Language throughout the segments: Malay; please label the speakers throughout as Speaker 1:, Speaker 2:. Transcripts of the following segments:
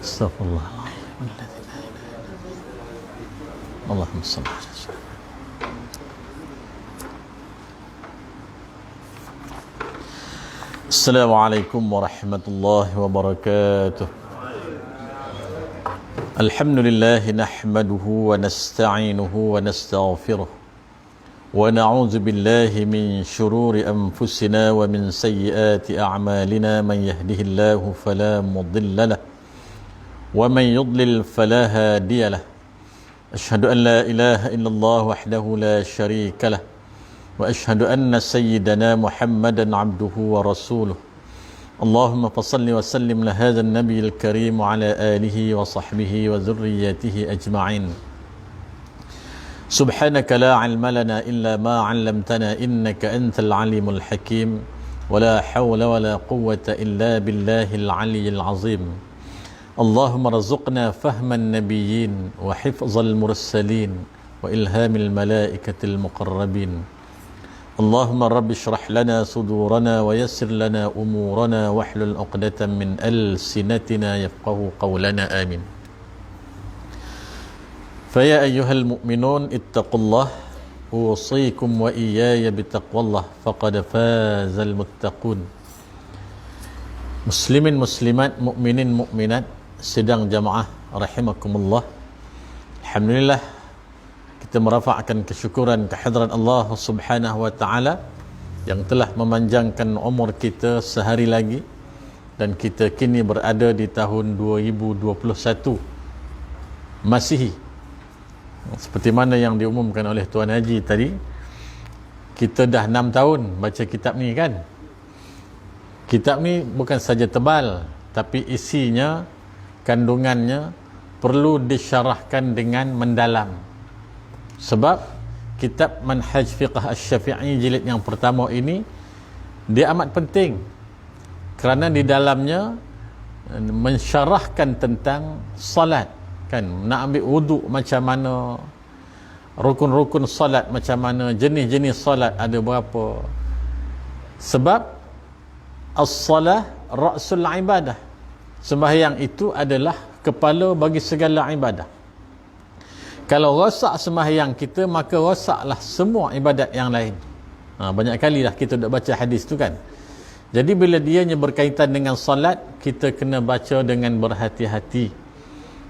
Speaker 1: Astagfirullah. Allahumma salli ala sayyidina. Assalamualaikum warahmatullahi wabarakatuh. Alhamdulillah nahmaduhu wa nasta'inuhu wa nastaghfiruh wa na'udzu billahi min shururi anfusina wa min sayyiati a'malina man yahdihillahu fala mudilla lahu wa man yudlil fala hadiya lahu. Asyhadu an la ilaha illallah wahdahu la syarika lahu wa asyhadu anna sayyidana Muhammadan abduhu wa rasuluh. Allahumma fasalli wa sallim ala hadzal nabiyil karim wa ala alihi wa sahbihi wa dzurriyyatihi ajma'in. Subhanaka la 'ilma lana illa ma 'allamtana innaka antal alimul hakim wa la hawla wa la quwwata illa billahil 'aliyyil 'azim. Allahumma rzuqna fahman nabiyyin wa hifzal mursalin wa ilhamil malaikatil muqarrabin. Allahumma rabbi shrah lana sudurana wa yassir lana umurana wahlul 'uqdatam min alsinatina yafqahu qawlana amin. Faya ayyuhal mu'minun ittaqullah usikum wa iyaya bitaqwallah faqad fazal muttaqun. Muslimin muslimat, mukminin mukminat sidang jamaah rahimakumullah. Alhamdulillah kita merafakkan kesyukuran kehadrat Allah Subhanahu wa taala yang telah memanjangkan umur kita sehari lagi dan kita kini berada di tahun 2021 Masihi. Seperti mana yang diumumkan oleh Tuan Haji tadi, kita dah 6 tahun baca kitab ni kan. Kitab ni bukan saja tebal, tapi isinya, kandungannya perlu disyarahkan dengan mendalam. Sebab kitab Manhaj Fiqh Asy-Syafi'i jilid yang pertama ini dia amat penting kerana di dalamnya mensyarahkan tentang salat kan, nak ambil wuduk macam mana, rukun-rukun salat macam mana, jenis-jenis salat ada berapa. Sebab as-salah ra'sul ibadah, sembahyang itu adalah kepala bagi segala ibadah. Kalau rosak sembahyang kita, maka rosaklah semua ibadat yang lain. Banyak kali dah kita dah baca hadis tu kan. Jadi bila dianya berkaitan dengan salat, kita kena baca dengan berhati-hati.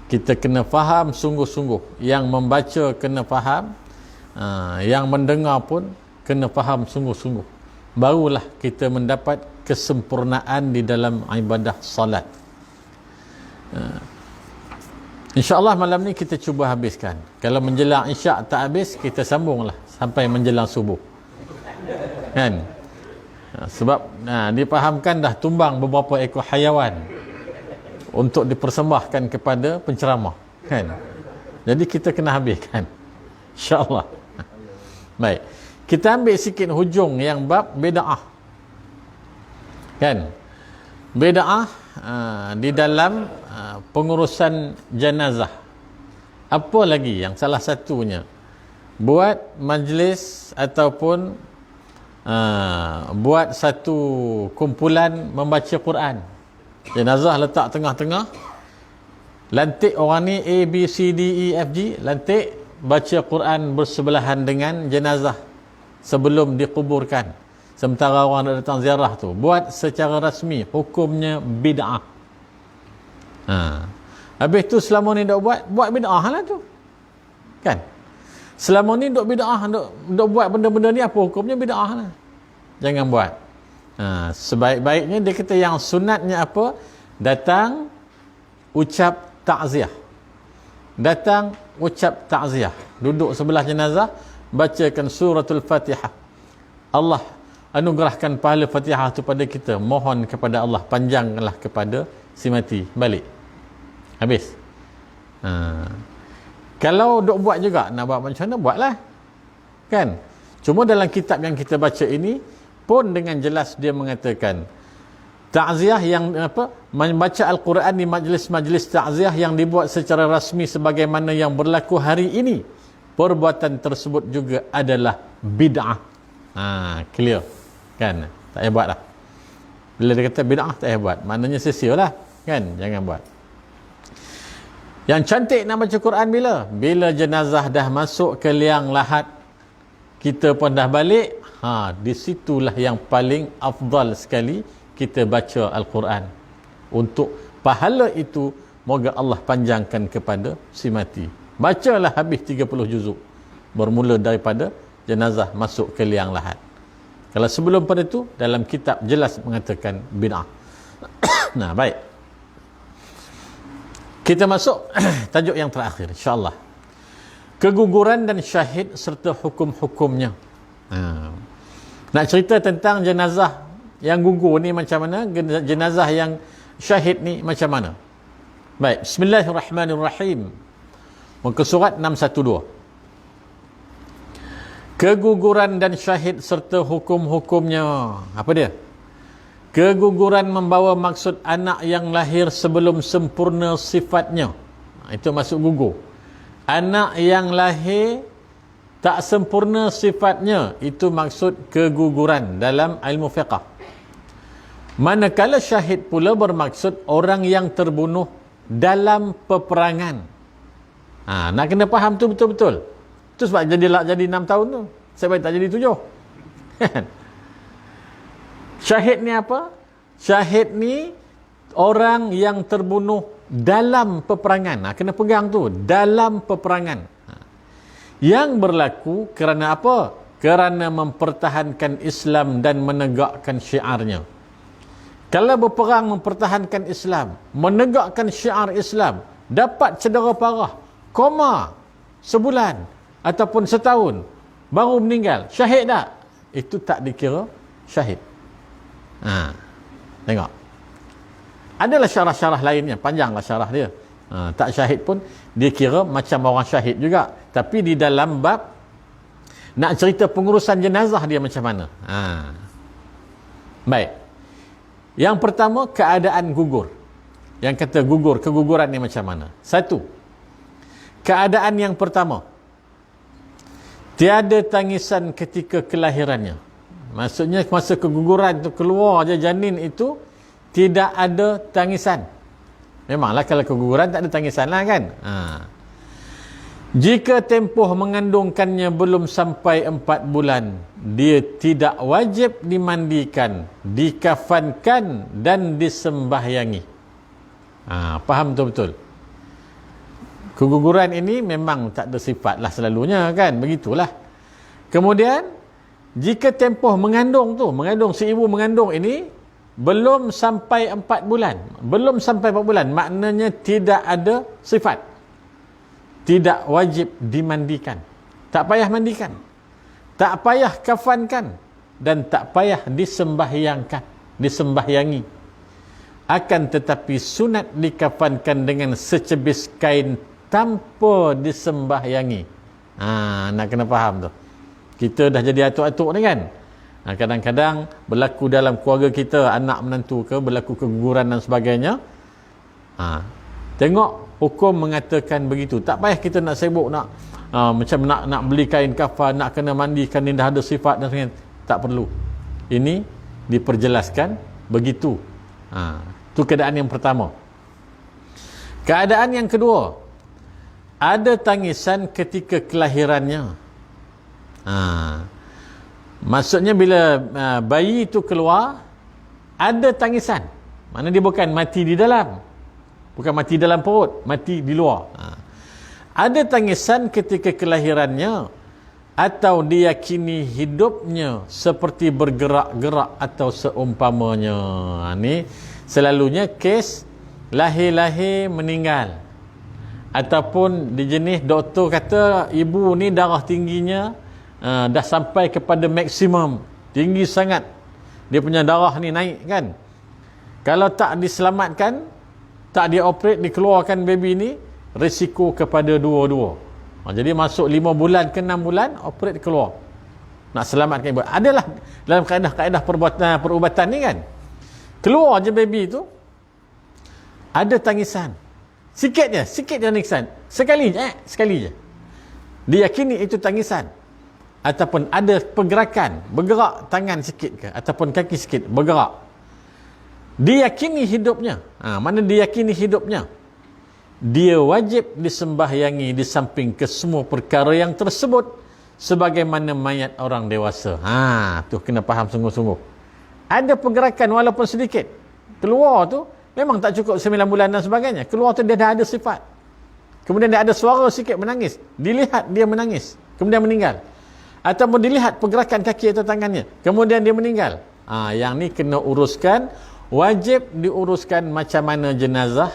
Speaker 1: Kita kena faham sungguh-sungguh. Yang membaca kena faham, yang mendengar pun kena faham sungguh-sungguh. Barulah kita mendapat kesempurnaan di dalam ibadah salat. InsyaAllah malam ni kita cuba habiskan. Kalau menjelang isyak tak habis, kita sambunglah sampai menjelang subuh kan. Sebab dipahamkan dah tumbang beberapa ekor hayawan untuk dipersembahkan kepada penceramah kan. Jadi kita kena habiskan InsyaAllah. Baik, kita ambil sikit hujung yang bab bid'ah kan. Bid'ah di dalam pengurusan jenazah. Apa lagi yang salah satunya buat majlis ataupun buat satu kumpulan membaca Quran. Jenazah letak tengah-tengah, lantik orang ni A, B, C, D, E, F, G, lantik baca Quran bersebelahan dengan jenazah sebelum dikuburkan. Sementara orang nak datang ziarah tu, buat secara rasmi, hukumnya bid'ah. Habis tu selama ni dok buat bid'ah lah tu kan. Selama ni dok bid'ah, dok buat benda-benda ni, apa hukumnya bid'ah lah. Jangan buat. Sebaik-baiknya dia kata yang sunatnya apa? Datang ucap takziah. Datang ucap takziah, duduk sebelah jenazah, bacakan suratul Fatihah. Allah anugerahkan pahala Fatihah tu pada kita, mohon kepada Allah panjangkanlah kepada si mati. Balik habis. Kalau duk buat juga, nak buat macam mana buatlah kan. Cuma dalam kitab yang kita baca ini pun dengan jelas dia mengatakan takziah yang membaca Al-Quran di majlis-majlis takziah yang dibuat secara rasmi sebagaimana yang berlaku hari ini, perbuatan tersebut juga adalah bid'ah. Clear kan, tak payah buat lah. Bila dia kata bid'ah tak payah buat, maknanya sia-sia lah kan, jangan buat. Yang cantik nak baca Quran bila? Bila jenazah dah masuk ke liang lahat, kita pun dah balik, di situlah yang paling afdal sekali kita baca Al-Quran. Untuk pahala itu, moga Allah panjangkan kepada si mati. Bacalah habis 30 juzuk. Bermula daripada jenazah masuk ke liang lahat. Kalau sebelum pada itu, dalam kitab jelas mengatakan bid'ah. Nah, baik. Kita masuk tajuk yang terakhir, insyaAllah. Keguguran dan syahid serta hukum-hukumnya. Nak cerita tentang jenazah yang gugur ni macam mana, jenazah yang syahid ni macam mana. Baik, bismillahirrahmanirrahim. Muka surat 612. Keguguran dan syahid serta hukum-hukumnya. Apa dia? Keguguran membawa maksud anak yang lahir sebelum sempurna sifatnya. Itu masuk gugur. Anak yang lahir tak sempurna sifatnya, itu maksud keguguran dalam ilmu fiqh. Manakala syahid pula bermaksud orang yang terbunuh dalam peperangan. Nak kena faham tu betul-betul. Tu sebab jadi 6 tahun tu. Sebab tak jadi 7. Syahid ni apa? Syahid ni orang yang terbunuh dalam peperangan. Kena pegang tu, dalam peperangan. Yang berlaku kerana apa? Kerana mempertahankan Islam dan menegakkan syiarnya. Kalau berperang mempertahankan Islam, menegakkan syiar Islam, dapat cedera parah, koma sebulan ataupun setahun, baru meninggal, syahid tak? Itu tak dikira syahid. Tengok. Adalah syarah-syarah lainnya, panjanglah syarah dia. Tak syahid pun dia kira macam orang syahid juga. Tapi di dalam bab nak cerita pengurusan jenazah dia macam mana. Baik. Yang pertama, keadaan gugur. Yang kata gugur, keguguran ni macam mana? Satu, keadaan yang pertama, tiada tangisan ketika kelahirannya. Maksudnya masa keguguran tu keluar je janin itu, tidak ada tangisan. Memanglah kalau keguguran tak ada tangisan lah kan. Jika tempoh mengandungkannya belum sampai 4 bulan, dia tidak wajib dimandikan, dikafankan dan disembahyangi. Faham betul-betul? Keguguran ini memang tak ada sifat lah selalunya kan, begitulah. Kemudian jika tempoh mengandung si ibu mengandung ini belum sampai 4 bulan, maknanya tidak ada sifat, tidak wajib dimandikan, tak payah mandikan, tak payah kafankan, dan tak payah disembahyangi. Akan tetapi sunat dikafankan dengan secebis kain tanpa disembahyangi. Nak kena faham tu. Kita dah jadi atuk-atuk ni kan. Kadang-kadang berlaku dalam keluarga kita, anak menantu ke, berlaku keguguran dan sebagainya. Tengok hukum mengatakan begitu. Tak payah kita nak sibuk macam nak beli kain kafan, nak kena mandikan, ni dah ada sifat dan sebagainya. Tak perlu. Ini diperjelaskan begitu. Itu keadaan yang pertama. Keadaan yang kedua, ada tangisan ketika kelahirannya. Maksudnya bila bayi itu keluar, ada tangisan. Mana dia bukan mati di dalam, bukan mati dalam perut, mati di luar. Ada tangisan ketika kelahirannya, atau diyakini hidupnya seperti bergerak-gerak atau seumpamanya. Ni selalunya kes lahir-lahir meninggal, ataupun di jenis doktor kata ibu ni darah tingginya dah sampai kepada maksimum, tinggi sangat, dia punya darah ni naik kan. Kalau tak diselamatkan, tak dioperate, dikeluarkan baby ni, risiko kepada dua-dua. Jadi masuk 5 bulan ke 6 bulan, operate keluar, nak selamatkan ibu. Adalah dalam kaedah-kaedah perubatan ni kan, keluar je baby tu, ada tangisan, sikit je tangisan, sekali je, diyakini itu tangisan. Ataupun ada pergerakan, bergerak tangan sikit ke, ataupun kaki sikit bergerak, diyakini hidupnya. Mana diyakini hidupnya? dia wajib disembahyangi di samping kesemua perkara yang tersebut sebagaimana mayat orang dewasa. Tu kena faham sungguh-sungguh. Ada pergerakan walaupun sedikit. Keluar tu memang tak cukup 9 bulan dan sebagainya. Keluar tu dia dah ada sifat. Kemudian dia ada suara sikit menangis. Dilihat dia menangis. Kemudian meninggal. Ataupun dilihat pergerakan kaki atau tangannya. Kemudian dia meninggal. Yang ni kena uruskan. Wajib diuruskan macam mana jenazah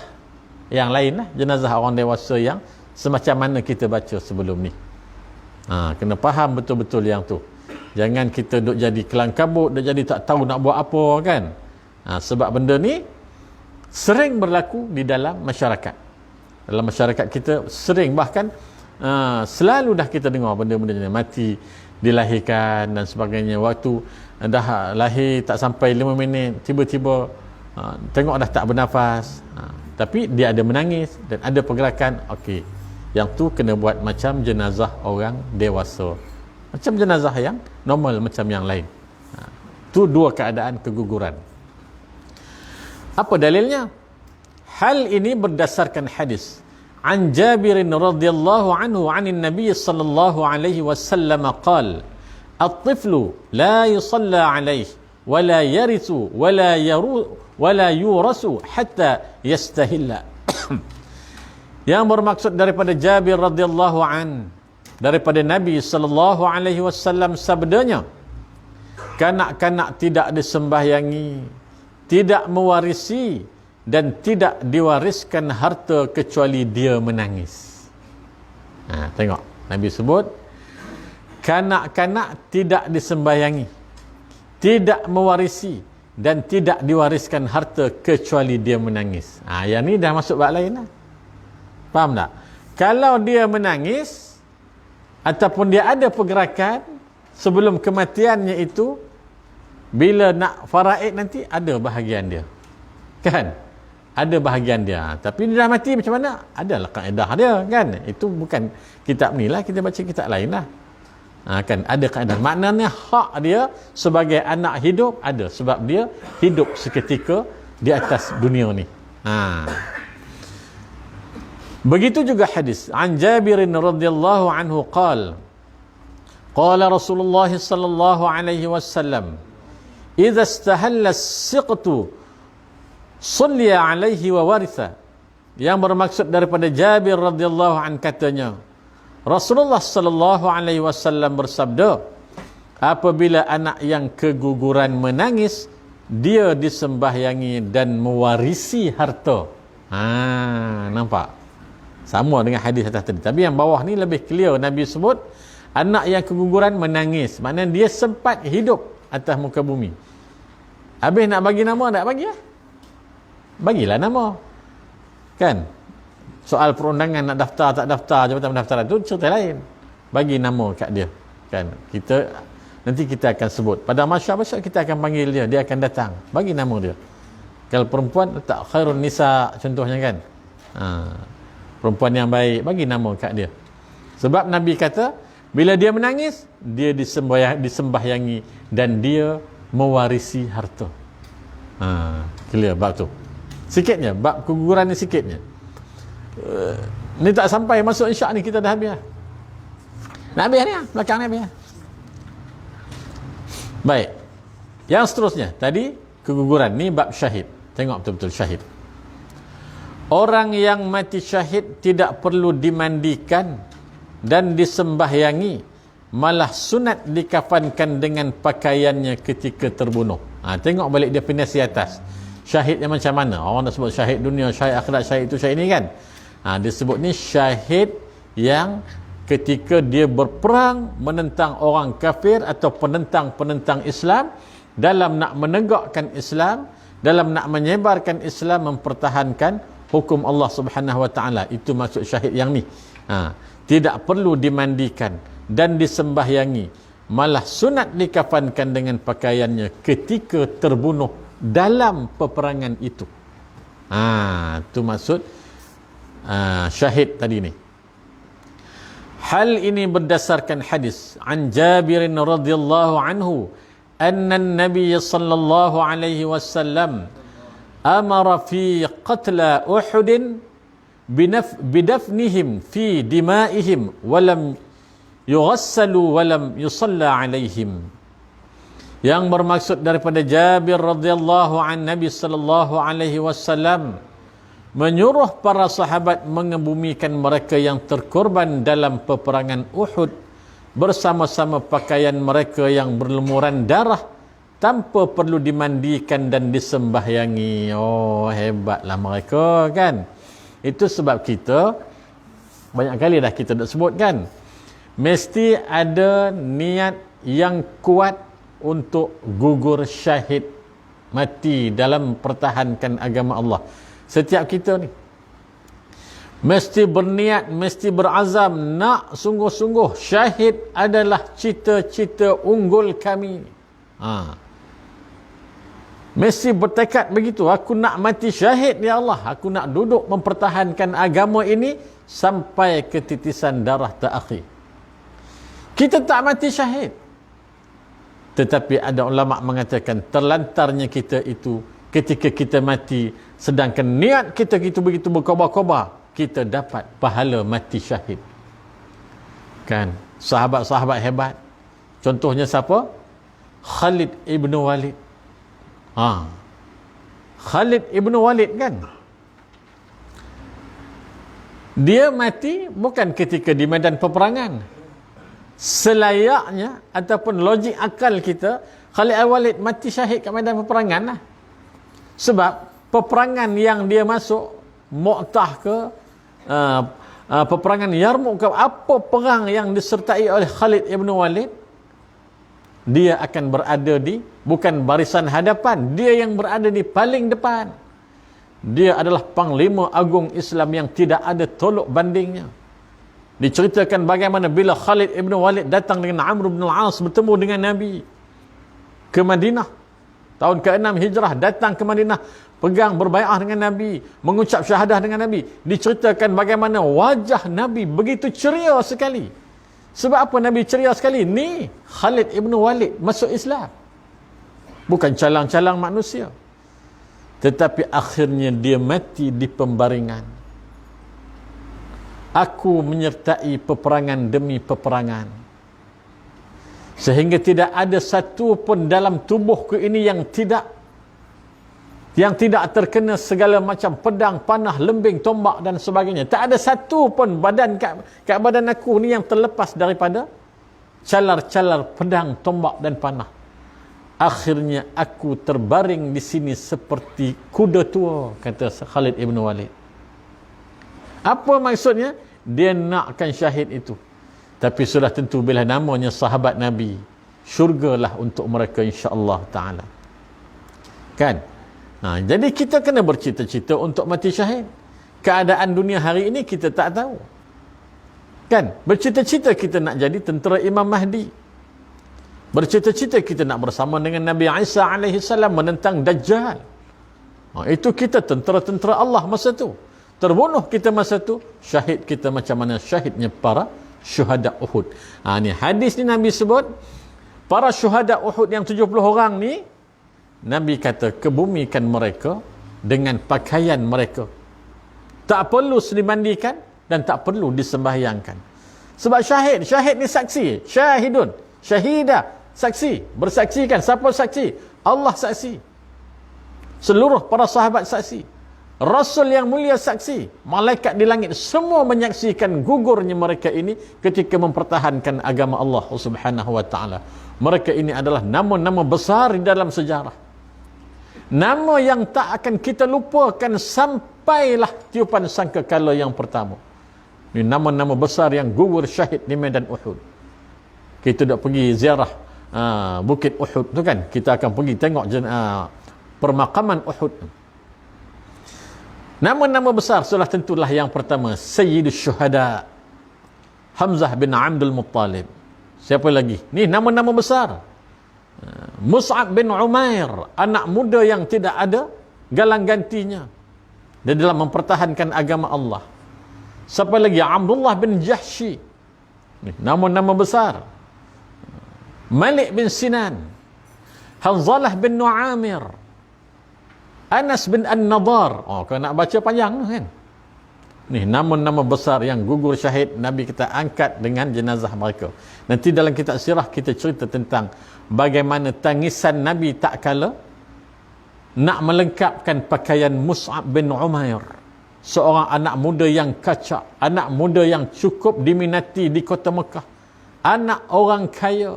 Speaker 1: yang lain lah. Jenazah orang dewasa yang semacam mana kita baca sebelum ni. Kena faham betul-betul yang tu. Jangan kita duk jadi kelang kabut, duk jadi tak tahu nak buat apa kan. Sebab benda ni sering berlaku di dalam masyarakat. Dalam masyarakat kita sering, bahkan selalu dah kita dengar benda-benda ni. Mati dilahirkan dan sebagainya. Waktu dah lahir tak sampai 5 minit, tiba-tiba tengok dah tak bernafas. Tapi dia ada menangis dan ada pergerakan. Okey, yang tu kena buat macam jenazah orang dewasa, macam jenazah yang normal macam yang lain. Tu dua keadaan keguguran. Apa dalilnya? Hal ini berdasarkan hadis an Jabir radhiyallahu anhu anin Nabi sallallahu alaihi wasallam qala at-tiflu la yusalla alaihi wa la yarithu wa la yurasu hatta yastahilla. Yang bermaksud daripada Jabir radhiyallahu an, daripada Nabi sallallahu alaihi wasallam sabdanya, kanak-kanak tidak disembahyangi, tidak mewarisi dan tidak diwariskan harta kecuali dia menangis. Tengok, Nabi sebut kanak-kanak tidak disembahyangi, tidak mewarisi dan tidak diwariskan harta kecuali dia menangis. Yang ni dah masuk bab lain lah. Faham tak? Kalau dia menangis ataupun dia ada pergerakan sebelum kematiannya itu, bila nak faraid nanti ada bahagian dia. Kan? Ada bahagian dia. Tapi dia dah mati macam mana? Adalah kaedah dia kan. Itu bukan kitab ni lah, kita baca kitab lain lah. Kan ada kaedah. Maknanya hak dia sebagai anak hidup ada, sebab dia hidup seketika di atas dunia ni. Begitu juga hadis an Jabir radhiyallahu anhu qala Rasulullah sallallahu alaihi wasallam idza istahalla as-siqtu sulliya alaihi wa waritha. Yang bermaksud daripada Jabir radhiyallahu an katanya, Rasulullah sallallahu alaihi wasallam bersabda, apabila anak yang keguguran menangis, dia disembahyangi dan mewarisi harta. Nampak? Sama dengan hadis atas tadi. Tapi yang bawah ni lebih clear. Nabi sebut anak yang keguguran menangis, maknanya dia sempat hidup atas muka bumi. Habis nak bagi nama, tak bagi lah. Bagilah nama. Kan? Soal perundangan nak daftar tak daftar, jabatan pendaftaran tu cerita lain. Bagi nama kat dia. Kan? Nanti kita akan sebut. Pada masyarakat besok kita akan panggil dia, dia akan datang. Bagi nama dia. Kalau perempuan letak khairun nisa contohnya kan. Perempuan yang baik, bagi nama kat dia. Sebab Nabi kata, bila dia menangis, dia disembahyangi dan dia mewarisi harta. Clear bab tu. Sikitnya, bab keguguran ni sikitnya. Ni tak sampai masuk insya' ni kita dah habis lah. Nak habis ni lah, belakang ni habis lah. Baik. Yang seterusnya, tadi keguguran ni bab syahid. Tengok betul-betul syahid. Orang yang mati syahid tidak perlu dimandikan dan disembahyangi, malah sunat dikafankan dengan pakaiannya ketika terbunuh. Tengok balik definisi atas. Syahid yang macam mana? Orang nak sebut syahid dunia, syahid akhirat, syahid itu, syahid ini kan. Disebut ni syahid yang ketika dia berperang menentang orang kafir atau penentang-penentang Islam, dalam nak menegakkan Islam, dalam nak menyebarkan Islam, mempertahankan hukum Allah Subhanahu wa taala. Itu maksud syahid yang ni. Tidak perlu dimandikan dan disembahyangi, malah sunat dikafankan dengan pakaiannya ketika terbunuh dalam peperangan itu. Itu maksud syahid tadi ni. Hal ini berdasarkan hadis an Jabir radhiyallahu anhu anna an-nabiy sallallahu alaihi wasallam amara fi qatla Uhud bidafnihim fi dimaihim walam yughassalu walam yusalla alaihim. Yang bermaksud daripada Jabir radhiyallahu an Nabi sallallahu alaihi wasallam menyuruh para sahabat mengebumikan mereka yang terkorban dalam peperangan Uhud bersama-sama pakaian mereka yang berlumuran darah tanpa perlu dimandikan dan disembahyangi. Oh, hebatlah mereka kan. Itu sebab kita banyak kali dah kita dah sebut kan, mesti ada niat yang kuat untuk gugur syahid, mati dalam pertahankan agama Allah. Setiap kita ni mesti berniat, mesti berazam nak sungguh-sungguh syahid adalah cita-cita unggul kami. Mesti bertekad begitu, aku nak mati syahid ya Allah, aku nak duduk mempertahankan agama ini sampai ke titisan darah terakhir. Kita tak mati syahid, tetapi ada ulama mengatakan terlantarnya kita itu ketika kita mati sedangkan niat kita begitu berkobar-kobar, kita dapat pahala mati syahid. Kan, sahabat-sahabat hebat. Contohnya siapa? Khalid ibn Walid. Khalid ibn Walid kan, dia mati bukan ketika di medan peperangan. Selayaknya ataupun logik akal kita, Khalid ibn Walid mati syahid kat medan peperangan lah. Sebab peperangan yang dia masuk, Mu'tah ke, peperangan Yarmouk ke, apa perang yang disertai oleh Khalid ibn Walid, dia akan berada di bukan barisan hadapan, dia yang berada di paling depan. Dia adalah panglima agung Islam yang tidak ada tolok bandingnya. Diceritakan bagaimana bila Khalid ibn Walid datang dengan Amr ibn al-As bertemu dengan Nabi ke Madinah tahun ke-6 Hijrah, datang ke Madinah, pegang berbai'ah dengan Nabi, mengucap syahadah dengan Nabi. Diceritakan bagaimana wajah Nabi begitu ceria sekali. Sebab apa Nabi ceria sekali? Ni Khalid ibn Walid masuk Islam, bukan calang-calang manusia. Tetapi akhirnya dia mati di pembaringan. Aku menyertai peperangan demi peperangan, sehingga tidak ada satu pun dalam tubuhku ini yang tidak terkena segala macam pedang, panah, lembing, tombak dan sebagainya. Tak ada satu pun badan kat badan aku ni yang terlepas daripada calar-calar pedang, tombak dan panah. Akhirnya aku terbaring di sini seperti kuda tua, kata Khalid ibn Walid. Apa maksudnya? Dia nakkan syahid itu. Tapi sudah tentu bila namanya sahabat Nabi, syurgalah untuk mereka insya-Allah taala. Kan? Jadi kita kena bercita-cita untuk mati syahid. Keadaan dunia hari ini kita tak tahu. Kan? Bercita-cita kita nak jadi tentera Imam Mahdi. Bercita-cita kita nak bersama dengan Nabi Isa alaihi salam menentang Dajjal. Itu kita tentera-tentera Allah masa tu. Terbunuh kita masa tu, syahid kita macam mana syahidnya para syuhada Uhud. Ni hadis ni Nabi sebut, para syuhada Uhud yang 70 orang ni, Nabi kata kebumikan mereka dengan pakaian mereka. Tak perlu dimandikan dan tak perlu disembahyangkan. Sebab syahid ni saksi, syahidun, syahidah, saksi, bersaksikan. Siapa saksi? Allah saksi. Seluruh para sahabat saksi. Rasul yang mulia saksi. Malaikat di langit semua menyaksikan gugurnya mereka ini ketika mempertahankan agama Allah Subhanahu wa taala. Mereka ini adalah nama-nama besar di dalam sejarah. Nama yang tak akan kita lupakan sampailah tiupan sangkakala yang pertama. Ini nama-nama besar yang gugur syahid di medan Uhud. Kita dah pergi ziarah Bukit Uhud tu kan, kita akan pergi tengok permakaman Uhud. Nama-nama besar sudah tentulah yang pertama Sayyidus Syuhada Hamzah bin Abdul Muttalib. Siapa lagi? Ni nama-nama besar. Mus'ab bin Umair, anak muda yang tidak ada galang gantinya dan dalam mempertahankan agama Allah. Siapa lagi? Abdullah bin Jahsy. Nama-nama besar. Malik bin Sinan, Hanzalah bin Nu'amir, Anas bin An-Nadar. Kalau nak baca panjang kan. Ni nama-nama besar yang gugur syahid, Nabi kita angkat dengan jenazah mereka. Nanti dalam kitab sirah kita cerita tentang bagaimana tangisan Nabi tak kala nak melengkapkan pakaian Mus'ab bin Umair, seorang anak muda yang kacak, anak muda yang cukup diminati di kota Mekah, anak orang kaya.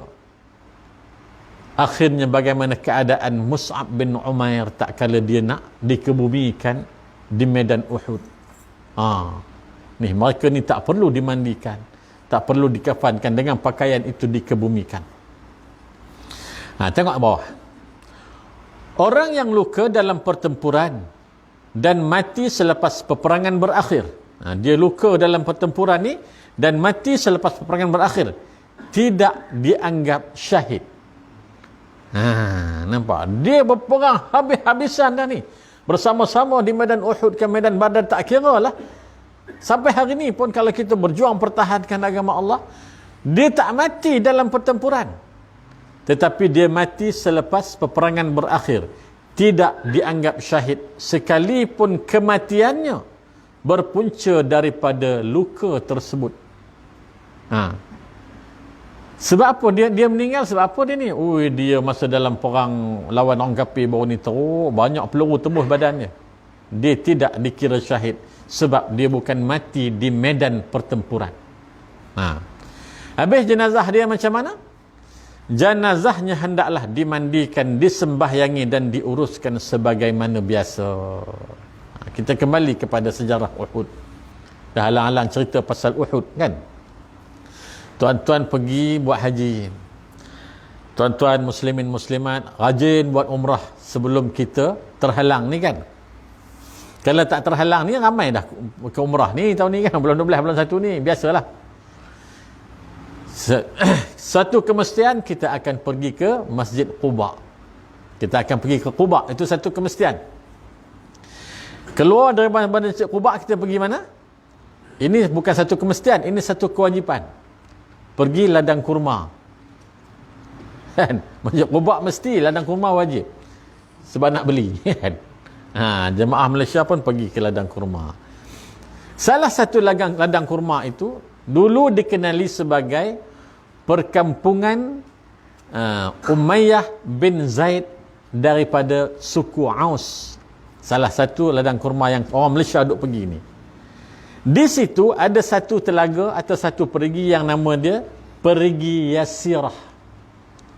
Speaker 1: Akhirnya bagaimana keadaan Mus'ab bin Umair tak kala dia nak dikebumikan di medan Uhud. Ni mereka ni tak perlu dimandikan, tak perlu dikafankan, dengan pakaian itu dikebumikan. Tengok bawah. Orang yang luka dalam pertempuran dan mati selepas peperangan berakhir. Dia luka dalam pertempuran ni dan mati selepas peperangan berakhir, tidak dianggap syahid. Nampak? Dia berperang habis-habisan dah ni. Bersama-sama di medan Uhud ke medan Badar, tak kira lah. Sampai hari ni pun kalau kita berjuang pertahankan agama Allah, dia tak mati dalam pertempuran, tetapi dia mati selepas peperangan berakhir, tidak dianggap syahid sekalipun kematiannya berpunca daripada luka tersebut. Sebab apa dia meninggal? Sebab apa dia ni? Dia masa dalam perang lawan orang kafir baru ni teruk, banyak peluru tembus badannya. Dia tidak dikira syahid sebab dia bukan mati di medan pertempuran. Habis jenazah dia macam mana? Jenazahnya hendaklah dimandikan, disembahyangi dan diuruskan sebagaimana biasa. Kita kembali kepada sejarah Uhud. Dah halang-halang cerita pasal Uhud kan? Tuan-tuan pergi buat haji, tuan-tuan muslimin muslimat rajin buat umrah sebelum kita terhalang ni kan. Kalau tak terhalang ni ramai dah ke umrah ni tahun ni kan, bulan 12 bulan 1 ni biasalah. Satu kemestian kita akan pergi ke Masjid Quba. Kita akan pergi ke Quba, itu satu kemestian. Keluar daripada Masjid Quba kita pergi mana? Ini bukan satu kemestian, ini satu kewajipan. Pergi ladang kurma. Kan? Masjid Quba mesti ladang kurma wajib. Sebab nak beli. Kan? Jemaah Malaysia pun pergi ke ladang kurma. Salah satu ladang kurma itu dulu dikenali sebagai perkampungan Umayyah bin Zaid daripada suku Aus. Salah satu ladang kurma yang orang Malaysia duk pergi ni. Di situ ada satu telaga atau satu perigi yang nama dia Perigi Yasirah.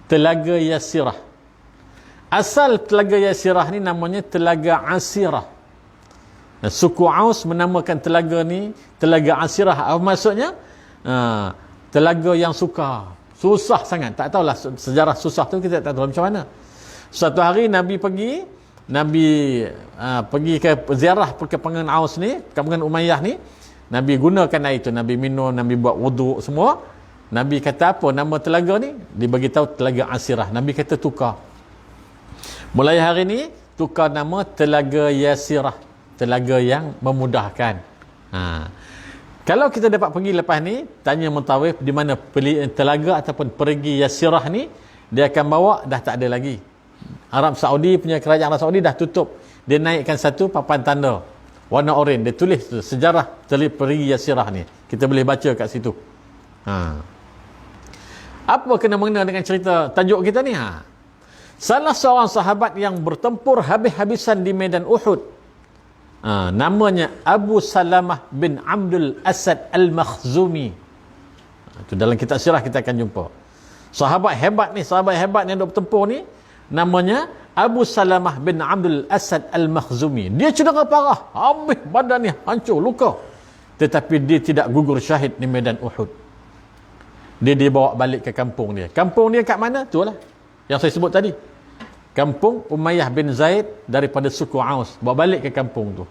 Speaker 1: Telaga Yasirah. Asal Telaga Yasirah ni namanya Telaga Asirah. Suku Aus menamakan telaga ni Telaga Asirah. Apa maksudnya? Telaga yang susah sangat. Tak tahulah sejarah susah tu, kita tak tahu macam mana. Suatu hari Nabi pergi ke ziarah perkampungan Aus ni, perkampungan Umayyah ni. Nabi gunakan air itu, Nabi minum, Nabi buat wuduk semua. Nabi kata apa nama telaga ni? Dibagi tahu Telaga Asirah. Nabi kata tukar. Mulai hari ni tukar nama Telaga Yasirah, telaga yang memudahkan. Kalau kita dapat pergi lepas ni, tanya mentawif di mana telaga ataupun perigi Yasirah ni, dia akan bawa dah tak ada lagi. Arab Saudi punya, kerajaan Arab Saudi dah tutup. Dia naikkan satu papan tanda warna oranye, dia tulis sejarah perigi Yasirah ni. Kita boleh baca kat situ. Apa kena mengena dengan cerita tajuk kita ni? Salah seorang sahabat yang bertempur habis-habisan di medan Uhud, namanya Abu Salamah bin Abdul Asad Al-Makhzumi. Itu dalam kitab sirah kita akan jumpa. Sahabat hebat yang duk bertempur ni namanya Abu Salamah bin Abdul Asad Al-Makhzumi. Dia cedera parah, habis badan ni hancur, luka. Tetapi dia tidak gugur syahid di medan Uhud. Dia dibawa balik ke kampung dia. Kampung dia kat mana? Itulah yang saya sebut tadi. Kampung Umayyah bin Zaid daripada suku Aus. Bawa balik ke kampung tu.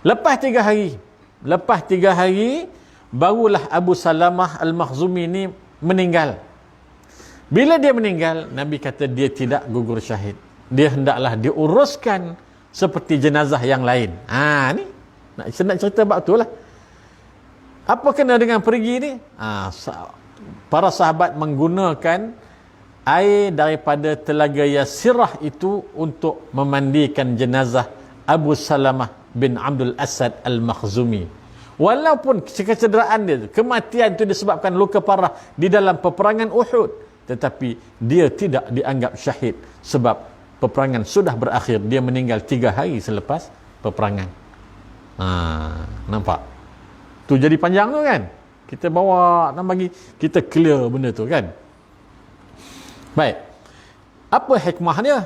Speaker 1: Lepas 3 hari, barulah Abu Salamah Al-Makhzumi ni meninggal. Bila dia meninggal, Nabi kata dia tidak gugur syahid. Dia hendaklah diuruskan seperti jenazah yang lain. Ni nak cerita bab tu lah. Apa kena dengan perigi ni? Para sahabat menggunakan air daripada Telaga Yasirah itu untuk memandikan jenazah Abu Salamah bin Abdul Asad Al-Makhzumi. Walaupun kecederaan dia, kematian itu disebabkan luka parah di dalam peperangan Uhud, tetapi dia tidak dianggap syahid sebab peperangan sudah berakhir. Dia meninggal 3 hari selepas peperangan. Nampak? Tu jadi panjang tu kan? Kita bawa nak bagi kita clear benda tu kan? Baik. Apa hikmah dia?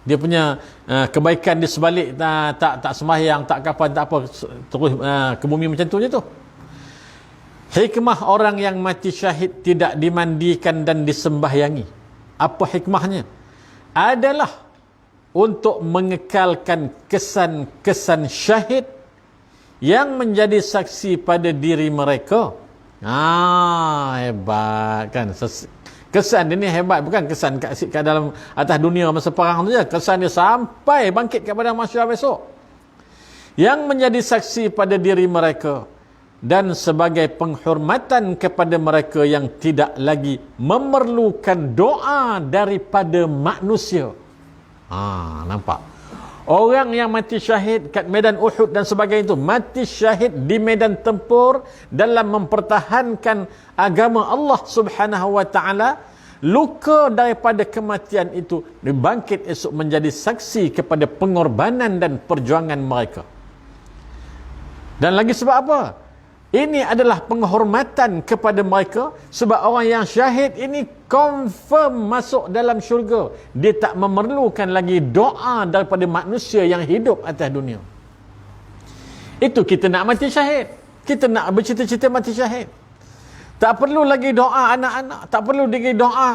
Speaker 1: Dia punya kebaikan di sebalik tak sembahyang, tak kapan, tak apa, terus ke bumi macam tu je tu. Hikmah orang yang mati syahid tidak dimandikan dan disembahyangi. Apa hikmahnya? Adalah untuk mengekalkan kesan-kesan syahid yang menjadi saksi pada diri mereka. Hebat kan? Kesan dia ni hebat, bukan kesan kat dalam atas dunia masa perang tu je. Kesan dia sampai bangkit kepada masyarakat besok. Yang menjadi saksi pada diri mereka dan sebagai penghormatan kepada mereka yang tidak lagi memerlukan doa daripada manusia. Nampak? Orang yang mati syahid kat medan Uhud dan sebagainya itu, mati syahid di medan tempur dalam mempertahankan agama Allah Subhanahu wa taala, luka daripada kematian itu dibangkit esok menjadi saksi kepada pengorbanan dan perjuangan mereka. Dan lagi sebab apa? Ini adalah penghormatan kepada mereka sebab orang yang syahid ini confirm masuk dalam syurga. Dia tak memerlukan lagi doa daripada manusia yang hidup atas dunia. Itu kita nak mati syahid. Kita nak bercita-cita mati syahid. Tak perlu lagi doa anak-anak, tak perlu lagi doa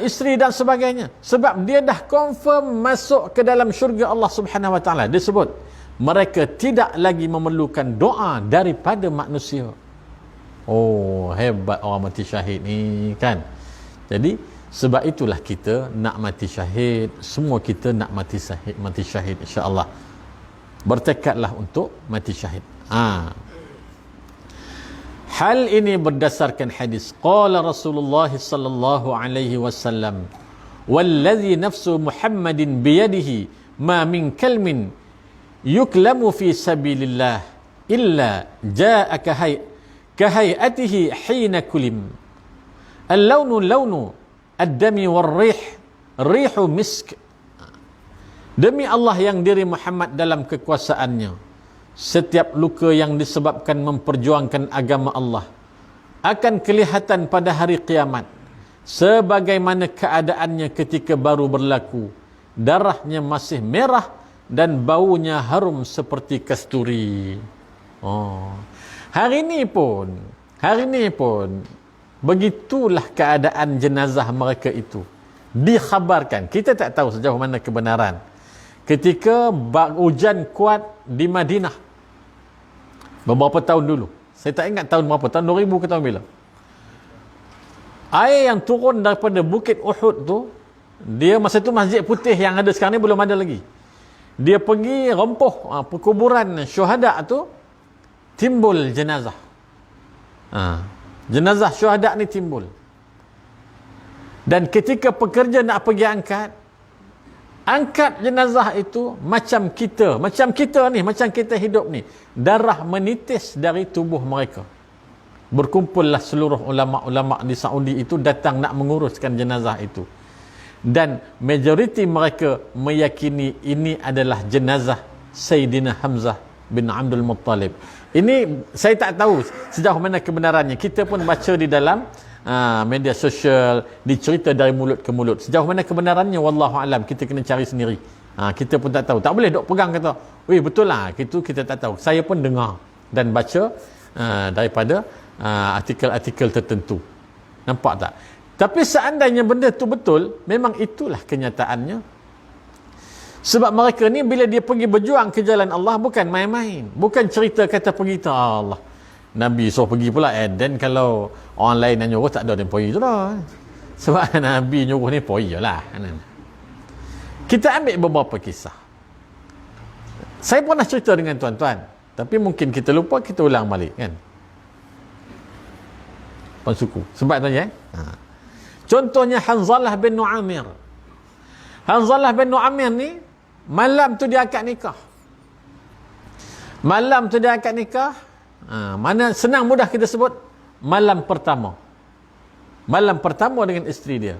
Speaker 1: isteri dan sebagainya. Sebab dia dah confirm masuk ke dalam syurga Allah Subhanahu wa taala. Dia sebut mereka tidak lagi memerlukan doa daripada manusia. Hebat orang mati syahid ni kan. Jadi sebab itulah kita nak mati syahid. Semua kita nak mati syahid insya-Allah. Bertekadlah untuk mati syahid. Hal ini berdasarkan hadis qala Rasulullah sallallahu alaihi wasallam, wallazi nafsu Muhammadin biyadihi ma min kalmin yuklamu fi sabilillah illa ja'aka kahayatihi hina kulim al-lawnu lawnu ad-dami war-rih rihu misk. Demi Allah yang diri Muhammad dalam kekuasaannya, setiap luka yang disebabkan memperjuangkan agama Allah akan kelihatan pada hari kiamat sebagaimana keadaannya ketika baru berlaku. Darahnya masih merah dan baunya harum seperti kasturi. Hari ini pun begitulah keadaan jenazah mereka itu. Dikhabarkan, kita tak tahu sejauh mana kebenaran. Ketika hujan kuat di Madinah beberapa tahun dulu, saya tak ingat tahun berapa, tahun 2000 ke tahun bila, air yang turun daripada bukit Uhud tu, dia masa tu Masjid Putih yang ada sekarang ni belum ada lagi. Dia pergi rempuh perkuburan syuhada tu, timbul jenazah. Jenazah syuhada ni timbul. Dan ketika pekerja nak pergi angkat jenazah itu macam kita ni, macam kita hidup ni. Darah menitis dari tubuh mereka. Berkumpullah seluruh ulama-ulama di Saudi itu datang nak menguruskan jenazah itu. Dan majoriti mereka meyakini ini adalah jenazah Sayyidina Hamzah bin Abdul Muttalib. Ini saya tak tahu sejauh mana kebenarannya. Kita pun baca di dalam media sosial, dicerita dari mulut ke mulut. Sejauh mana kebenarannya wallahu alam, kita kena cari sendiri. Kita pun tak tahu. Tak boleh dok pegang kata, "Weh betul lah." Itu kita tak tahu. Saya pun dengar dan baca daripada artikel-artikel tertentu. Nampak tak? Tapi seandainya benda tu betul, memang itulah kenyataannya. Sebab mereka ni bila dia pergi berjuang ke jalan Allah, bukan main-main. Bukan cerita kata pergi tak Allah. Nabi suruh pergi pula. Dan kalau orang lain yang nyuruh, tak ada yang pergi tu lah. Sebab Nabi nyuruh ni pergi je lah. Kita ambil beberapa kisah. Saya pernah cerita dengan tuan-tuan, tapi mungkin kita lupa, kita ulang balik kan. Puan suku. Sebab tanya contohnya Hanzalah bin Nu'amir. Hanzalah bin Nu'amir ni malam tu dia akad nikah. Mana senang mudah kita sebut malam pertama. Malam pertama dengan isteri dia.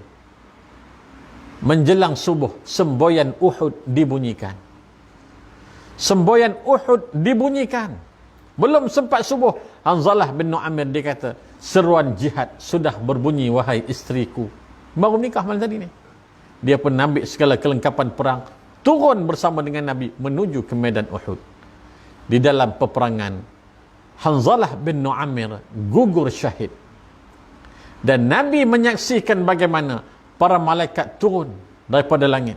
Speaker 1: Menjelang subuh, semboyan Uhud dibunyikan. Semboyan Uhud dibunyikan. Belum sempat subuh, Hanzalah bin Nu'amir dia kata, seruan jihad sudah berbunyi wahai isteriku. Baru nikah malam tadi ni. Dia pun ambil segala kelengkapan perang, turun bersama dengan Nabi menuju ke medan Uhud. Di dalam peperangan, Hanzalah bin Nu'amir gugur syahid. Dan Nabi menyaksikan bagaimana para malaikat turun daripada langit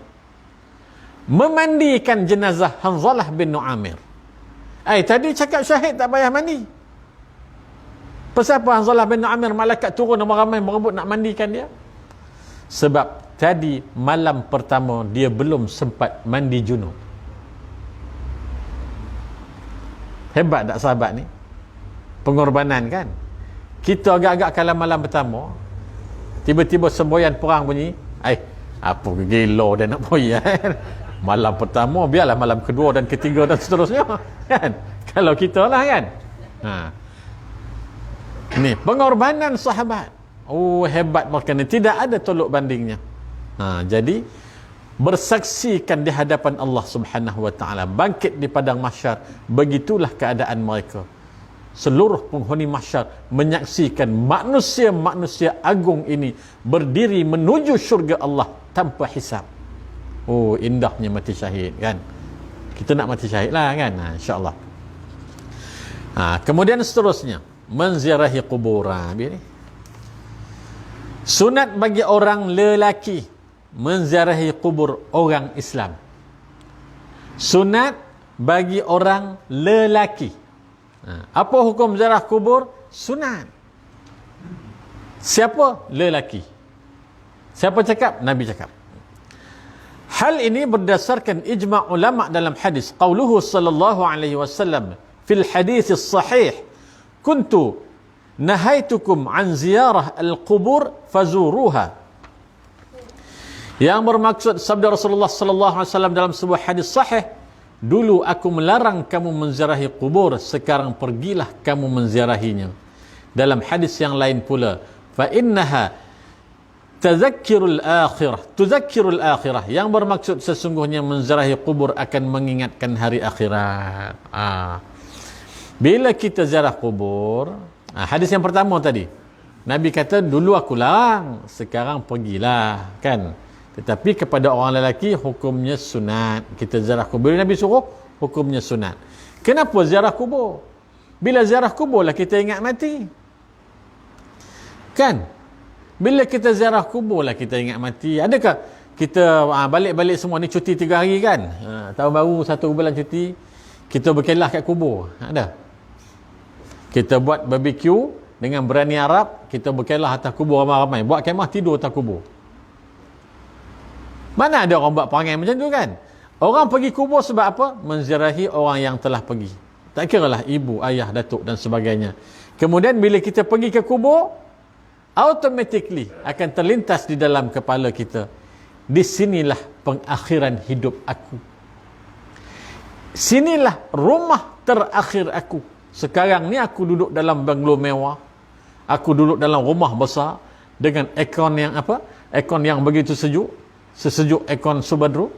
Speaker 1: memandikan jenazah Hanzalah bin Nu'amir. Tadi cakap syahid tak payah mandi. Pasal apa Hanzalah bin Nu'amir malaikat turun ramai-ramai merebut nak mandikan dia? Sebab tadi malam pertama dia belum sempat mandi junub. Hebat tak sahabat ni? Pengorbanan kan? Kita agak-agak kalah malam pertama, tiba-tiba semboyan perang bunyi, apa gila dia nak boya kan? Malam pertama biarlah malam kedua dan ketiga dan seterusnya kan? Kalau kita lah kan. Ni pengorbanan sahabat. Hebat mereka ni, tidak ada tolok bandingnya. Jadi bersaksikan di hadapan Allah Subhanahu wa taala, bangkit di padang mahsyar, begitulah keadaan mereka. Seluruh penghuni mahsyar menyaksikan manusia-manusia agung ini berdiri menuju syurga Allah tanpa hisab. Indahnya mati syahid kan. Kita nak mati syahid lah kan, insya-Allah. Kemudian seterusnya menziarahi kuburan. Sunat bagi orang lelaki menziarahi kubur orang Islam. Sunat bagi orang lelaki. Apa hukum ziarah kubur? Sunat. Siapa? Lelaki. Siapa cakap? Nabi cakap. Hal ini berdasarkan ijma' ulama' dalam hadis. Qauluhu sallallahu alaihi wasallam fil hadis sahih, kuntu nahaitukum an ziyarah al-qubur fazuruha. Yang bermaksud sabda Rasulullah sallallahu alaihi wasallam dalam sebuah hadis sahih, dulu aku melarang kamu menziarahi kubur, sekarang pergilah kamu menziarahinya. Dalam hadis yang lain pula, fa innaha tuzakkirul akhirah, yang bermaksud sesungguhnya menziarahi kubur akan mengingatkan hari akhirat. Bila kita ziarah kubur, hadis yang pertama tadi, Nabi kata dulu aku larang, sekarang pergilah kan. Tetapi kepada orang lelaki hukumnya sunat. Kita ziarah kubur, Nabi suruh hukumnya sunat. Kenapa ziarah kubur? Bila ziarah kubur lah kita ingat mati. Kan? Bila kita ziarah kubur lah kita ingat mati. Adakah kita balik-balik semua ni cuti 3 hari kan? Tahun baru 1 bulan cuti, kita berkelah kat kubur. Ada? Kita buat barbecue dengan berani Arab, kita berkelah atas kubur ramai-ramai. Buat kemah tidur atas kubur. Mana ada orang buat perangai macam tu kan? Orang pergi kubur sebab apa? Menziarahi orang yang telah pergi. Tak kiralah ibu, ayah, datuk dan sebagainya. Kemudian bila kita pergi ke kubur, automatically akan terlintas di dalam kepala kita, di sinilah pengakhiran hidup aku. Sinilah rumah terakhir aku. Sekarang ni aku duduk dalam banglo mewah. Aku duduk dalam rumah besar dengan aircon yang apa? Aircon yang begitu sejuk. Sesejuk aircon Subaru.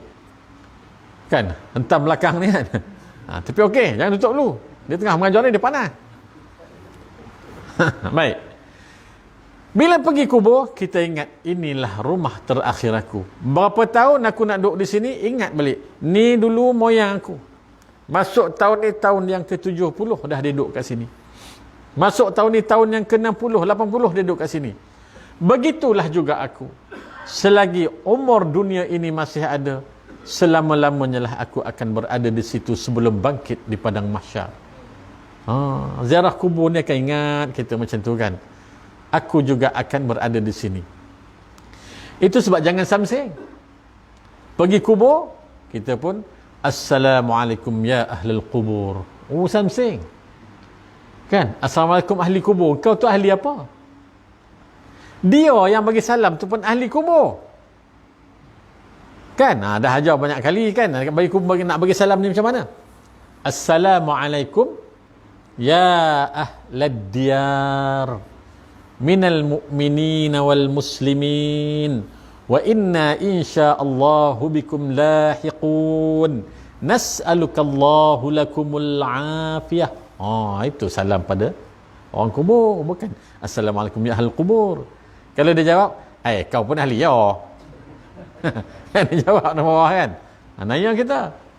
Speaker 1: Kan? Hentam belakang ni kan. Tapi okey, jangan tutup dulu. Dia tengah mengajar ni, dia panas. Baik. Bila pergi kubur, kita ingat inilah rumah terakhir aku. Berapa tahun aku nak duduk di sini, ingat balik. Ni dulu moyang aku. Masuk tahun ni tahun yang ke-70 dah dia duduk kat sini. Masuk tahun ni tahun yang ke-60, 80 dia duduk kat sini. Begitulah juga aku. Selagi umur dunia ini masih ada, selama-lamanya lah aku akan berada di situ sebelum bangkit di padang mahsyar. Ziarah kubur ni akan ingat kita macam tu kan. Aku juga akan berada di sini. Itu sebab jangan samsing. Pergi kubur, kita pun Assalamualaikum ya ahlul kubur. Samsing. Kan? Assalamualaikum ahli kubur. Kau tu ahli apa? Dia yang bagi salam tu pun ahli kubur. Kan? Dah ajar banyak kali kan. Bagi kubur nak bagi salam ni macam mana? Assalamualaikum ya ahlad diyar minal mu'minina wal muslimin wa inna insyaallahu bikum lahiqun nas'alukallahu lakumul afiyah. Itu salam pada orang kubur, bukan assalamualaikum ya ahli kubur. Kalau dia jawab, kau pun ahli ya. Dia jawab nama bawah kan. Nanya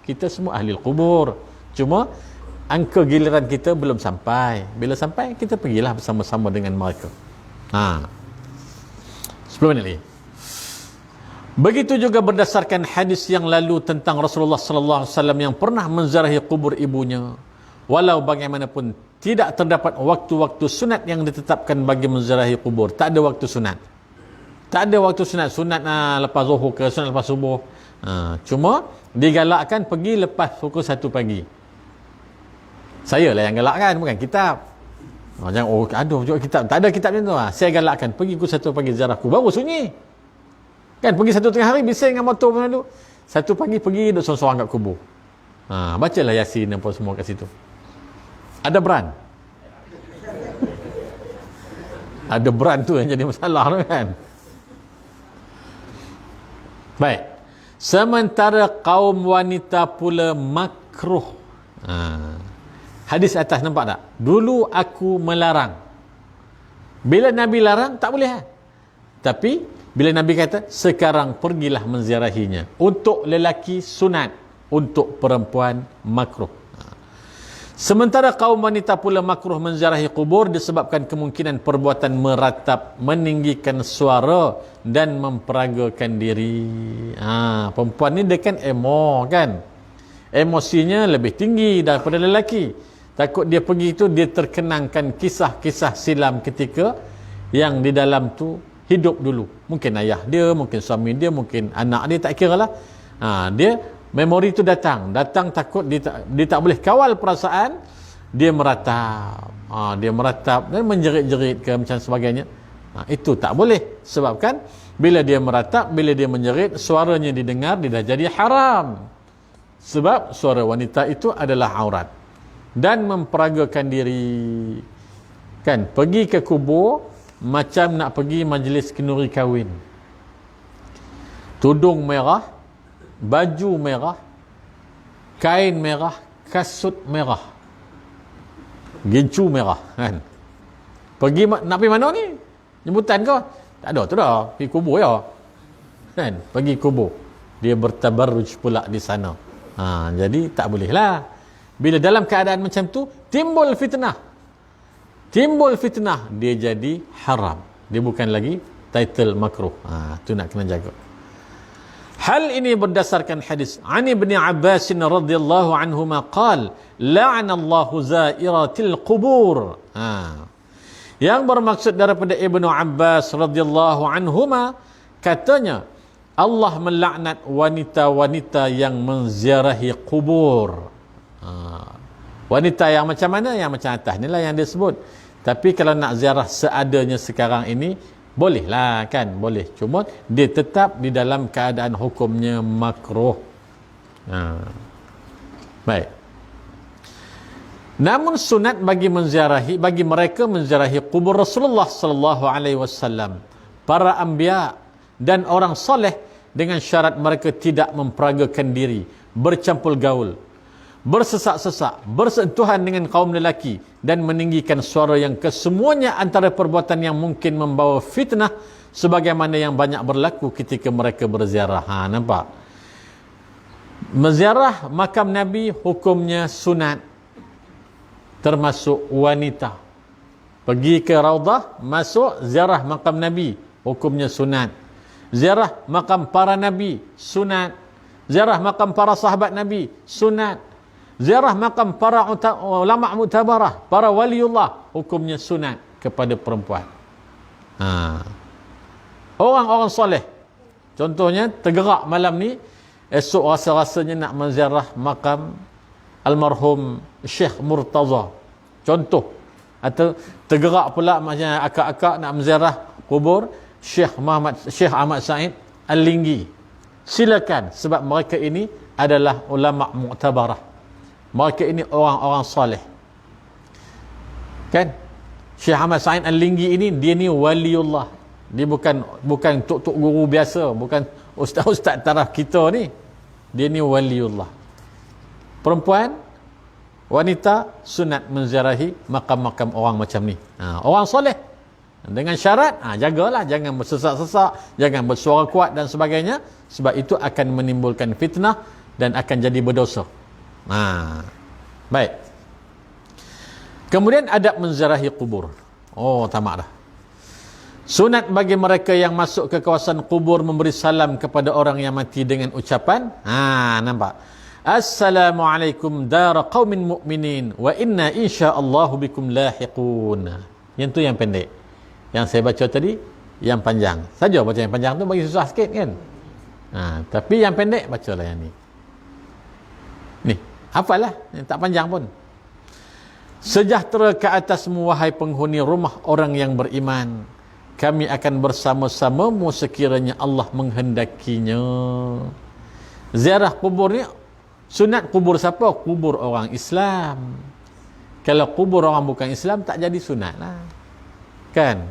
Speaker 1: kita semua ahli kubur. Cuma angka giliran kita belum sampai. Bila sampai, kita pergilah bersama-sama dengan mereka. 10 minit lagi. Begitu juga berdasarkan hadis yang lalu tentang Rasulullah sallallahu alaihi wasallam yang pernah menziarahi kubur ibunya. Walau bagaimanapun tidak terdapat waktu-waktu sunat yang ditetapkan bagi menziarahi kubur. Tak ada waktu sunat. Tak ada waktu sunat. Sunat lepas zuhur ke sunat lepas subuh. Cuma digalakkan pergi lepas pukul 1 pagi. Saya lah yang galakkan, bukan kitab. Jangan aduh juga kitab. Tak ada kitab macam tu. Saya galakkan pergi pukul 1 pagi ziarah kubur. Baru sunyi. Kan pergi 1 tengah hari bising dengan motor pun dulu. 1 pagi pergi duduk sorang-sorang kat kubur. Bacalah Yasin apa semua kat situ. Ada beran. Ada beran tu yang jadi masalah tu kan. Baik. Sementara kaum wanita pula makruh. Hadis atas nampak tak? Dulu aku melarang. Bila Nabi larang tak boleh. Tapi bila Nabi kata sekarang pergilah menziarahinya. Untuk lelaki sunat, untuk perempuan makruh. Sementara kaum wanita pula makruh menziarahi kubur disebabkan kemungkinan perbuatan meratap, meninggikan suara dan memperagakan diri. Perempuan ni dia kan kan. Emosinya lebih tinggi daripada lelaki. Takut dia pergi tu dia terkenangkan kisah-kisah silam ketika yang di dalam tu hidup dulu. Mungkin ayah dia, mungkin suami dia, mungkin anak dia, tak kira lah. Dia memori tu datang takut dia tak boleh kawal perasaan, dia meratap. Dia meratap dan menjerit-jerit ke macam sebagainya. Itu tak boleh. Sebabkan bila dia meratap, bila dia menjerit, suaranya didengar, dia dah jadi haram. Sebab suara wanita itu adalah aurat. Dan memperagakan diri. Kan, pergi ke kubur macam nak pergi majlis kenduri kahwin. Tudung merah, baju merah, kain merah, kasut merah, gincu merah kan. Pergi nak pergi mana ni? Jemputan kau? Tak ada, tu dah pergi kubur ya. Kan? Pergi kubur. Dia bertabarruj pula di sana. Jadi tak boleh lah. Bila dalam keadaan macam tu timbul fitnah, dia jadi haram. Dia bukan lagi title makruh. Tu nak kena jaga. Hal ini berdasarkan hadis an Ibn Abbas radhiyallahu anhuma qala la'anallahu zairatil qubur. Yang bermaksud daripada Ibnu Abbas radhiyallahu anhuma, katanya Allah melaknat wanita-wanita yang menziarahi kubur. Wanita yang macam mana? Yang macam atas ni lah yang dia sebut. Tapi kalau nak ziarah seadanya sekarang ini, bolehlah kan, boleh. Cuma dia tetap di dalam keadaan hukumnya makruh. Baik. Namun sunat bagi mereka menziarahi kubur Rasulullah sallallahu alaihi wasallam, para anbiya dan orang soleh, dengan syarat mereka tidak memperagakan diri, bercampur gaul, bersesak-sesak, bersentuhan dengan kaum lelaki dan meninggikan suara yang kesemuanya antara perbuatan yang mungkin membawa fitnah sebagaimana yang banyak berlaku ketika mereka berziarah. Nampak? Menziarah makam Nabi hukumnya sunat, termasuk wanita. Pergi ke Raudah, masuk ziarah makam Nabi, hukumnya sunat. Ziarah makam para Nabi, sunat. Ziarah makam para sahabat Nabi, sunat. Ziarah makam para ulama mu'tabarah, para waliullah, hukumnya sunat kepada perempuan. Orang-orang soleh, contohnya tergerak malam ni, esok rasa-rasanya nak menziarah makam almarhum Syekh Murtaza, contoh. Atau tergerak pula macam akak-akak nak menziarah kubur Syekh Ahmad Said Al-Linggi. Silakan, sebab mereka ini adalah ulama mu'tabarah. Mereka ini orang-orang soleh. Kan? Syekh Ahmad Sa'id Al-Linggi ini, dia ni waliullah. Dia bukan tok-tok guru biasa, bukan ustaz-ustaz taraf kita ni. Dia ni waliullah. Perempuan, wanita sunat menziarahi makam-makam orang macam ni. Orang soleh. Dengan syarat, jagalah, jangan bersesak-sesak, jangan bersuara kuat dan sebagainya, sebab itu akan menimbulkan fitnah dan akan jadi berdosa. Baik. Kemudian adab menziarahi kubur. Tamak dah. Sunat bagi mereka yang masuk ke kawasan kubur memberi salam kepada orang yang mati dengan ucapan, nampak? Assalamualaikum dara qaumin mu'minin wa inna insyaallahu bikum lahiqun. Yang tu yang pendek. Yang saya baca tadi yang panjang. Saja baca yang panjang tu bagi susah sikit kan. Tapi yang pendek bacalah yang ni. Ni, hafalah, yang tak panjang pun. Sejahtera ke atasmu wahai penghuni rumah orang yang beriman. Kami akan bersama-samamu sekiranya Allah menghendakinya. Ziarah kubur ni, sunat kubur siapa? Kubur orang Islam. Kalau kubur orang bukan Islam, tak jadi sunat lah. Kan?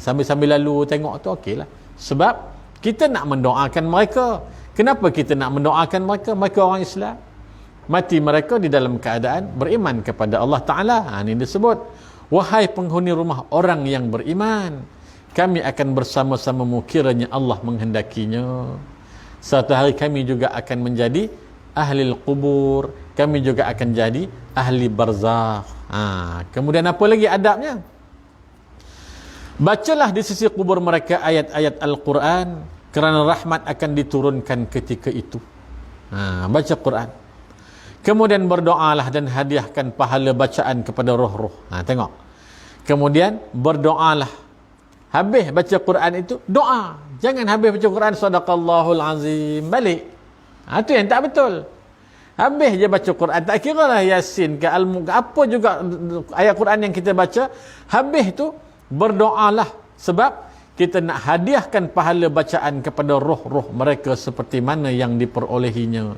Speaker 1: Sambil-sambil lalu tengok tu okey lah. Sebab kita nak mendoakan mereka. Kenapa kita nak mendoakan mereka? Mereka orang Islam. Mati mereka di dalam keadaan beriman kepada Allah Ta'ala. Ini disebut, wahai penghuni rumah orang yang beriman, kami akan bersama-samamu kiranya Allah menghendakinya. Suatu hari kami juga akan menjadi ahli kubur. Kami juga akan jadi ahli barzakh. Kemudian apa lagi adabnya? Bacalah di sisi kubur mereka ayat-ayat Al-Quran, kerana rahmat akan diturunkan ketika itu. Baca Quran. Kemudian berdoalah dan hadiahkan pahala bacaan kepada roh-roh. Tengok. Kemudian berdoalah. Habis baca Quran itu, doa. Jangan habis baca Quran, sadaqallahul azim, balik. Itu yang tak betul. Habis je baca Quran, tak kira lah Yasin ke Al-Mulk, apa juga ayat Quran yang kita baca, habis tu berdoalah, sebab kita nak hadiahkan pahala bacaan kepada roh-roh mereka seperti mana yang diperolehinya,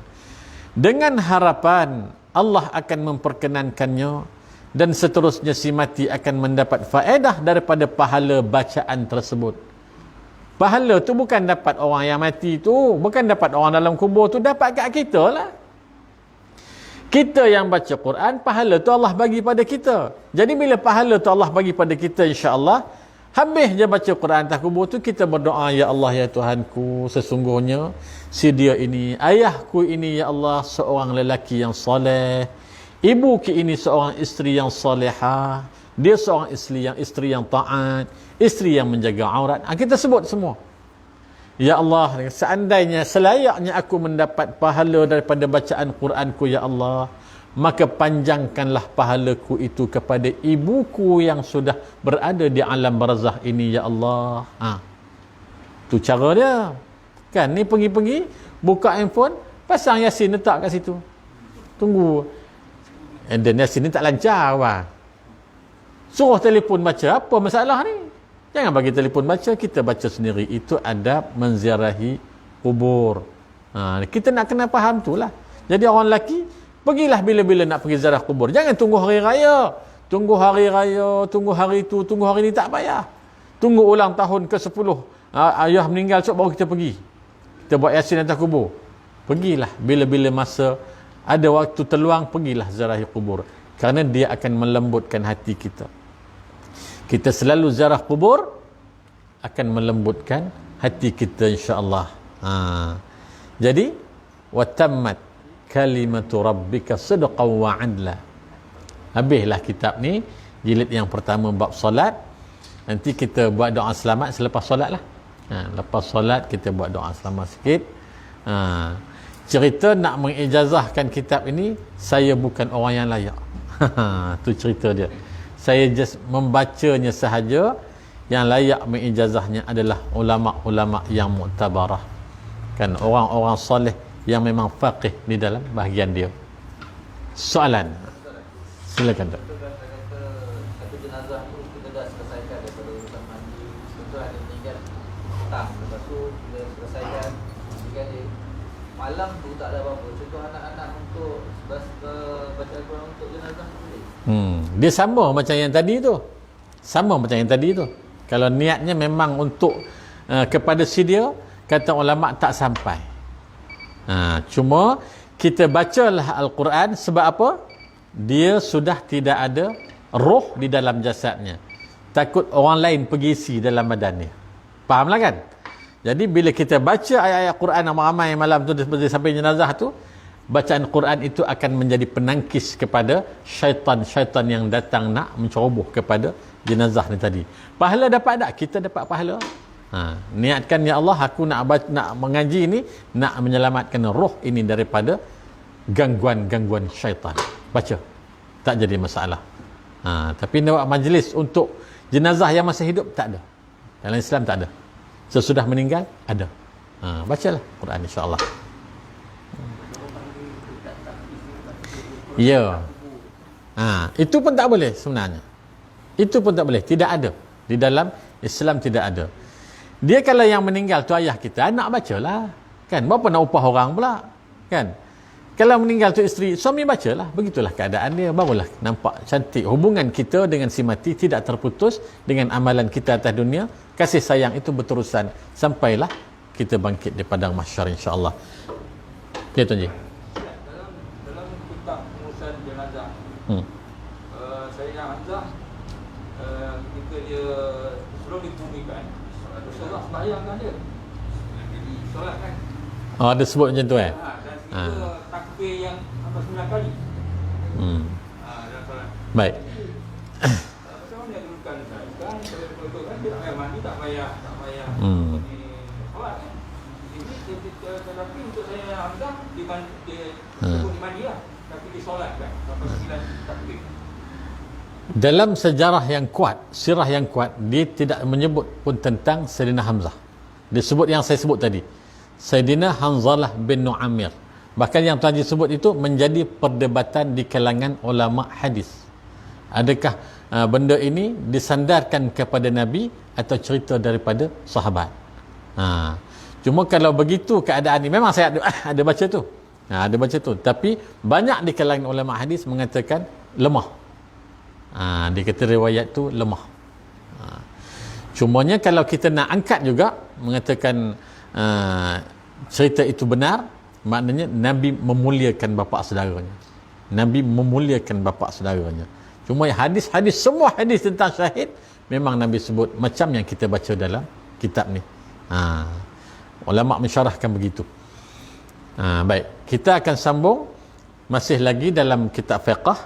Speaker 1: dengan harapan Allah akan memperkenankannya, dan seterusnya si mati akan mendapat faedah daripada pahala bacaan tersebut. Pahala tu bukan dapat orang yang mati tu, bukan dapat orang dalam kubur tu, dapat kat kita lah. Kita yang baca Quran, pahala tu Allah bagi pada kita. Jadi bila pahala tu Allah bagi pada kita, insya-Allah, habis je baca Quran atas kubur tu, kita berdoa, ya Allah, ya Tuhanku, sesungguhnya si dia ini, ayahku ini, ya Allah, seorang lelaki yang soleh, ibuku ini seorang isteri yang solehah, dia seorang isteri yang taat, isteri yang menjaga aurat. Kita sebut semua. Ya Allah, seandainya selayaknya aku mendapat pahala daripada bacaan Quranku, ya Allah, maka panjangkanlah pahalaku itu kepada ibuku yang sudah berada di alam barzakh ini, ya Allah. Tu cara dia. Kan ni pergi-pergi buka handphone, pasang Yasin, letak kat situ. Tunggu. Dan Yasin ni tak lancar apa. Suruh telefon baca, apa masalah ni? Jangan bagi telefon baca, kita baca sendiri. Itu adab menziarahi kubur. Kita nak kena faham tu lah. Jadi orang lelaki, pergilah bila-bila nak pergi ziarah kubur. Jangan tunggu hari raya. Tunggu hari raya, tunggu hari tu, tunggu hari ni, tak payah. Tunggu ulang tahun ke-10. Ayah meninggal, so baru kita pergi. Kita buat Yasin atas kubur. Pergilah bila-bila masa ada waktu terluang, pergilah ziarahi kubur. Kerana dia akan melembutkan hati kita. Kita selalu ziarah kubur akan melembutkan hati kita, insya-Allah. Jadi watammat kalimatu rabbika sidqan wa adla. Habislah kitab ni, jilid yang pertama bab solat. Nanti kita buat doa selamat selepas solat lah. Lepas solat kita buat doa selamat sikit. Cerita nak mengijazahkan kitab ini, saya bukan orang yang layak. Tu cerita dia. Saya just membacanya sahaja. Yang layak mengijazahnya adalah ulama-ulama yang muktabarah. Kan, orang-orang soleh yang memang faqih di dalam bahagian dia. Soalan. Silakan, Dok.
Speaker 2: Satu jenazah tu kita dah selesaikan daripada urusan mandi. Contoh ada meninggal petang, lepas tu kita selesaikan meninggal dia. malam tu tak ada apa-apa. Contoh anak-anak untuk baca Al-Quran untuk jenazah boleh.
Speaker 1: Dia sama macam yang tadi tu. Sama macam yang tadi tu. Kalau niatnya memang untuk kepada si dia, kata ulama tak sampai. Cuma kita bacalah Al-Quran sebab apa? Dia sudah tidak ada roh di dalam jasadnya. Takut orang lain pergi isi dalam badannya. Fahamlah kan? Jadi bila kita baca ayat-ayat Quran ramai-ramai malam tu sampai jenazah tu, bacaan Quran itu akan menjadi penangkis kepada syaitan-syaitan yang datang nak menceroboh kepada jenazah ni tadi. Pahala dapat tak? Kita dapat pahala. Niatkan, ya Allah, aku nak mengaji ni, nak menyelamatkan roh ini daripada gangguan-gangguan syaitan. Baca. Tak jadi masalah. Tapi nak buat majlis untuk jenazah yang masih hidup, tak ada. Dalam Islam tak ada. Sesudah meninggal, ada. Bacalah Quran, insya-Allah. Ya. Itu pun tak boleh sebenarnya. Itu pun tak boleh. Tidak ada. Di dalam Islam tidak ada. Dia kalau yang meninggal tu ayah kita, anak bacalah. Kan? Berapa nak upah orang pula? Kan? Kalau meninggal tu isteri, suami bacalah. Begitulah keadaan dia. Barulah nampak cantik. Hubungan kita dengan si mati tidak terputus dengan amalan kita atas dunia. Kasih sayang itu berterusan sampailah kita bangkit di padang mahsyar, insya-Allah. Ya, Tuan Ji.
Speaker 3: Dalam kitab pengurusan jenazah, Sayyidina Hamzah, ketika dia sebelum ditumikan, Rasulullah sembahyangkan dia. Jadi solat kan.
Speaker 1: Ada sebut macam tu
Speaker 3: Dan kita takbir yang 9 kali. Dalam solat.
Speaker 1: Baik.
Speaker 3: Macam mana dia dulukan Ustaz? Kan dia tak payah mandi, tak payah solat kan. Jadi tetapi untuk Sayyidina Hamzah dia sebut di mandi lah. Tapi dia solat kan sampai 9 takbir.
Speaker 1: Dalam sejarah yang kuat, sirah yang kuat, dia tidak menyebut pun tentang Sayyidina Hamzah. Dia sebut yang saya sebut tadi, Sayyidina Hanzalah bin Nu'amir. Bahkan yang Tuan Haji sebut itu menjadi perdebatan di kalangan ulama hadis. Adakah benda ini disandarkan kepada Nabi atau cerita daripada sahabat? Cuma kalau begitu keadaan ini, memang saya ada baca tu. Ada baca tu. Tapi banyak di kalangan ulama hadis mengatakan lemah. Dia kata riwayat tu lemah. Cumanya kalau kita nak angkat juga, mengatakan cerita itu benar, maknanya Nabi memuliakan bapa saudaranya. Nabi memuliakan bapa saudaranya. Cuma hadis-hadis, semua hadis tentang syahid memang Nabi sebut macam yang kita baca dalam kitab ni. Ulama mensyarahkan begitu. Baik, kita akan sambung masih lagi dalam kitab fiqh.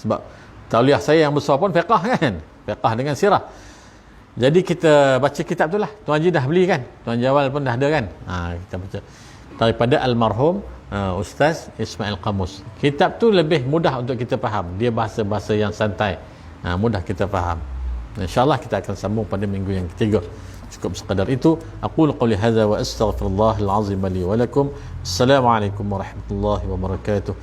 Speaker 1: Sebab tauliah saya yang besar pun fiqh kan, fiqh dengan sirah. Jadi kita baca kitab tu lah. Tuan Haji dah beli kan, Tuan Jawal pun dah ada kan. Kita baca daripada almarhum Ustaz Ismail Qamus. Kitab tu lebih mudah untuk kita faham. Dia bahasa-bahasa yang santai, mudah kita faham. InsyaAllah kita akan sambung pada minggu yang ketiga. Cukup sekadar itu. Aqulu qawli hadza wa astaghfirullahal azim li wa lakum. Assalamualaikum warahmatullahi wabarakatuh.